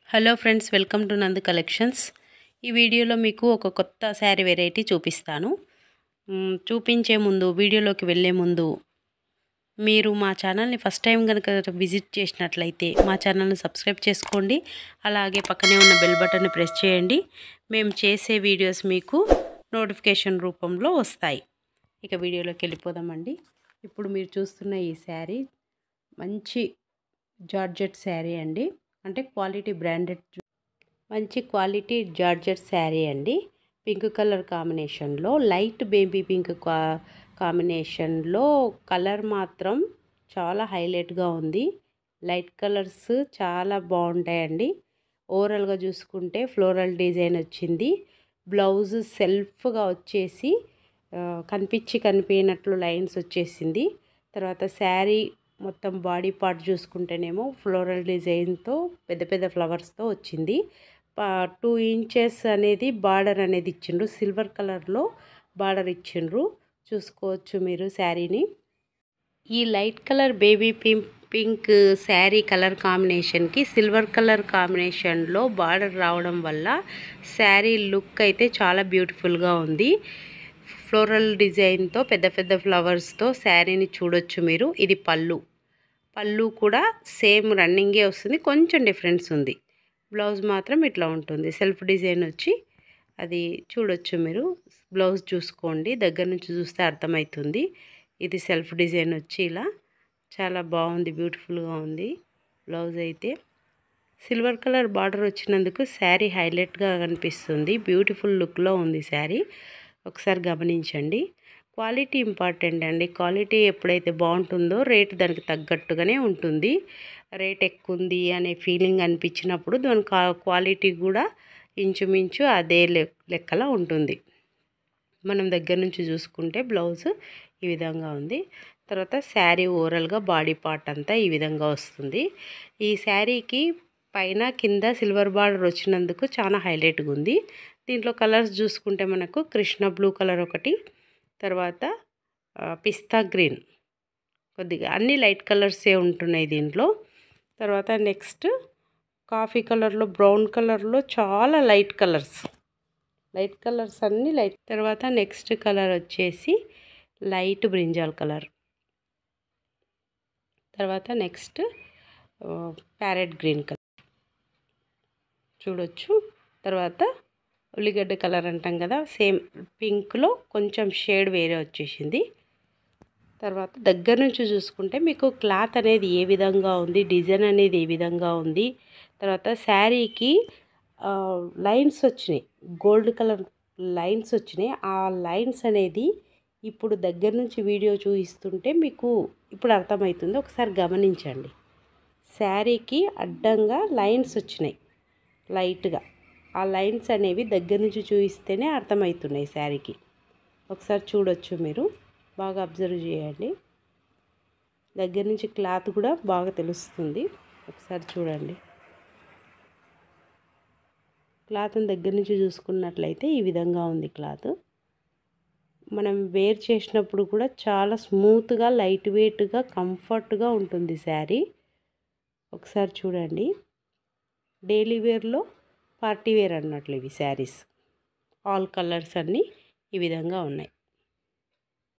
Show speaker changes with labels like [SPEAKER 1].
[SPEAKER 1] Hello friends, welcome to నందు collections. ఈ వీడియోలో మీకు ఒక కొత్త శారీ వెరైటీ చూపిస్తాను. చూపించే ముందు, వీడియోలోకి వెళ్ళే ముందు మీరు మా ఛానల్ని ఫస్ట్ టైం కనుక విజిట్ చేసినట్లయితే మా ఛానల్ని సబ్స్క్రైబ్ చేసుకోండి. అలాగే పక్కనే ఉన్న బెల్ బటన్ని ప్రెస్ చేయండి. మేము చేసే వీడియోస్ మీకు నోటిఫికేషన్ రూపంలో వస్తాయి. ఇక వీడియోలోకి వెళ్ళిపోదామండి. ఇప్పుడు మీరు చూస్తున్న ఈ శారీ మంచి జార్జెట్ శారీ అండి. అంటే క్వాలిటీ బ్రాండెడ్, మంచి క్వాలిటీ జార్జెట్ శారీ అండి. పింక్ కలర్ కాంబినేషన్లో, లైట్ బేబీ పింక్ కాంబినేషన్లో కలర్ మాత్రం చాలా హైలైట్గా ఉంది. లైట్ కలర్స్ చాలా బాగుంటాయండి. ఓవరాల్గా చూసుకుంటే ఫ్లోరల్ డిజైన్ వచ్చింది. బ్లౌజ్ సెల్ఫ్గా వచ్చేసి కనిపించినట్లు లైన్స్ వచ్చేసింది. తర్వాత శారీ మొత్తం బాడీ పార్ట్ చూసుకుంటేనేమో ఫ్లోరల్ డిజైన్తో పెద్ద పెద్ద ఫ్లవర్స్తో వచ్చింది. 2 ఇంచెస్ అనేది బార్డర్ అనేది ఇచ్చిండ్రు. సిల్వర్ కలర్లో బార్డర్ ఇచ్చిండ్రు, చూసుకోవచ్చు మీరు శారీని. ఈ light colour baby pink sari colour కాంబినేషన్కి సిల్వర్ కలర్ కాంబినేషన్లో బార్డర్ రావడం వల్ల శారీ లుక్ అయితే చాలా బ్యూటిఫుల్గా ఉంది. ఫ్లోరల్ డిజైన్తో పెద్ద పెద్ద ఫ్లవర్స్తో శారీని చూడొచ్చు మీరు. ఇది పళ్ళు కూడా సేమ్ రన్నింగే వస్తుంది, కొంచెం డిఫరెన్స్ ఉంది. బ్లౌజ్ మాత్రం ఇట్లా ఉంటుంది, సెల్ఫ్ డిజైన్ వచ్చి అది చూడొచ్చు మీరు. బ్లౌజ్ చూసుకోండి, దగ్గర నుంచి చూస్తే అర్థమవుతుంది. ఇది సెల్ఫ్ డిజైన్ వచ్చి ఇలా చాలా బాగుంది, బ్యూటిఫుల్గా ఉంది. బ్లౌజ్ అయితే సిల్వర్ కలర్ బార్డర్ వచ్చినందుకు శారీ హైలైట్గా కనిపిస్తుంది. బ్యూటిఫుల్ లుక్లో ఉంది శారీ. ఒకసారి గమనించండి. క్వాలిటీ ఇంపార్టెంట్ అండి. క్వాలిటీ ఎప్పుడైతే బాగుంటుందో రేటు దానికి తగ్గట్టుగానే ఉంటుంది. రేట్ ఎక్కువ ఉంది అనే ఫీలింగ్ అనిపించినప్పుడు దాని క్వాలిటీ కూడా ఇంచుమించు అదే లెక్కలా ఉంటుంది. మనం దగ్గర నుంచి చూసుకుంటే బ్లౌజ్ ఈ విధంగా ఉంది. తర్వాత శారీ ఓవరాల్గా బాడీ పార్ట్ అంతా ఈ విధంగా వస్తుంది. ఈ శారీకి పైన కింద సిల్వర్ బార్డర్ వచ్చినందుకు చాలా హైలైట్గా ఉంది. దీంట్లో కలర్స్ చూసుకుంటే మనకు కృష్ణ బ్లూ కలర్ ఒకటి, తర్వాత పిస్తా గ్రీన్, కొద్దిగా అన్ని లైట్ కలర్సే ఉంటున్నాయి దీంట్లో. తర్వాత నెక్స్ట్ కాఫీ కలర్లో, బ్రౌన్ కలర్లో చాలా లైట్ కలర్స్ అన్నీ లైట్. తర్వాత నెక్స్ట్ కలర్ వచ్చేసి లైట్ బ్రింజాల్ కలర్. తర్వాత నెక్స్ట్ ప్యారెట్ గ్రీన్ కలర్ చూడొచ్చు. తర్వాత ఉల్లిగడ్డ కలర్ అంటాం కదా, సేమ్ పింక్లో కొంచెం షేడ్ వేరే వచ్చేసింది. తర్వాత దగ్గర నుంచి చూసుకుంటే మీకు క్లాత్ అనేది ఏ విధంగా ఉంది, డిజైన్ అనేది ఏ విధంగా ఉంది. తర్వాత శారీకి లైన్స్ వచ్చినాయి, గోల్డ్ కలర్ లైన్స్ వచ్చినాయి. ఆ లైన్స్ అనేది ఇప్పుడు దగ్గర నుంచి వీడియో చూపిస్తుంటే మీకు ఇప్పుడు అర్థమవుతుంది. ఒకసారి గమనించండి. శారీకి అడ్డంగా లైన్స్ వచ్చినాయి లైట్గా. ఆ లైన్స్ అనేవి దగ్గర నుంచి చూపిస్తేనే అర్థమవుతున్నాయి శారీకి. ఒకసారి చూడొచ్చు మీరు, బాగా అబ్జర్వ్ చేయండి. దగ్గర నుంచి క్లాత్ కూడా బాగా తెలుస్తుంది. ఒకసారి చూడండి. క్లాత్ని దగ్గర నుంచి చూసుకున్నట్లయితే ఈ విధంగా ఉంది క్లాత్. మనం వేర్ చేసినప్పుడు కూడా చాలా స్మూత్గా, లైట్ వెయిట్గా, కంఫర్ట్గా ఉంటుంది శారీ. ఒకసారి చూడండి. డైలీ వేర్లో పార్టీ వేర్ అన్నట్లు ఇవి శారీస్. ఆల్ కలర్స్ అన్నీ ఈ విధంగా ఉన్నాయి.